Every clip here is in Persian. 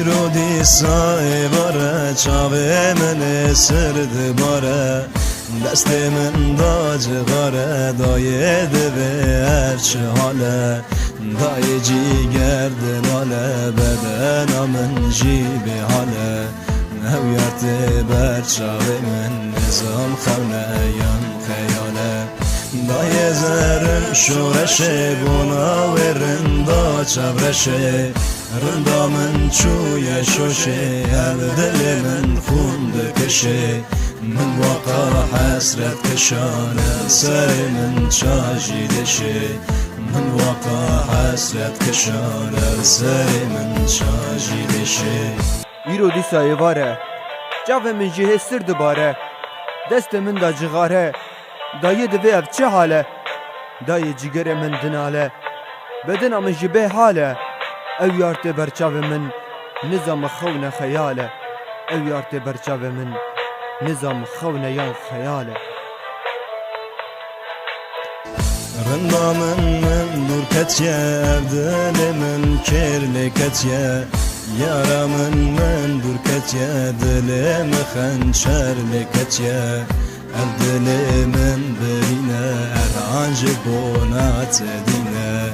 ایرو دیسای باره چاوه من سرد باره دست من داج غاره دایه دوه ارچ حاله دای جیگر دلاله بدن من جی به حاله هویت بر چاوه من نظام خونه یم خیاله دای زرم شورشه بونا و رندا چبرشه رندا من چوی شوشه هر دل من خون بکشه من واقع حسرت کشانه سر من چاجی دشه من واقع حسرت کشانه سر من چاجی دشه ایرو دیسای واره جاوه من جهه سر دباره دست من دا جغاره دایه دوه اف چه حاله دایه جگر من دناله بدن من جبه حاله او یارت برچاوه من نظام خونه خیاله او یارت برچاوه من نظام خونه یان خیاله رندا من دور کتیه دل من کرل کتیه یارا من دور کتیه دل مخنچر لکتیه دل من برینه ارانج بونات دینه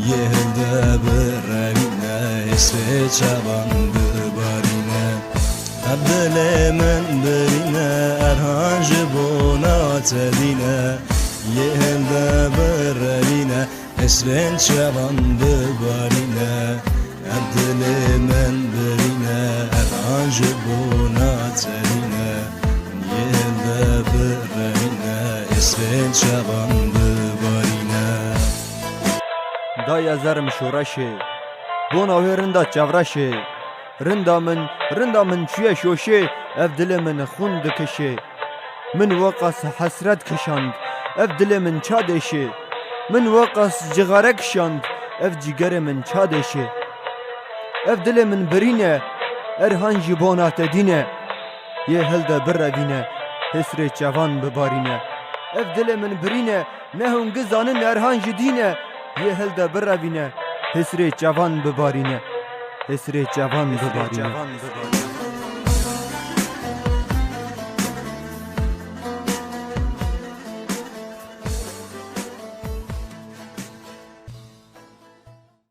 یه ده برینه اسم چبان ببارینه دل من برینه ارانج بونات دینه یه ده برینه اسم چبان ببارینه دل من برینه ارانج بونات دینه یه ده برینه اسم چبان ببارینه دایه زرم شورشه بوناوی رندا چورشه رندا من چوی شوشه اف دل من خون دکشه من وقس حسرت کشاند اف دل من چادشه من وقس جغاره کشاند اف جگر من چادشه اف دل من برینه ارهان جبونات دینه یه هلده بروینه حسر جوان ببارینه اف دل من برینه نهون گزانن ارهان جدینه یه هلده بروینه حسر جوان ببارینه حسر جوان ببارینه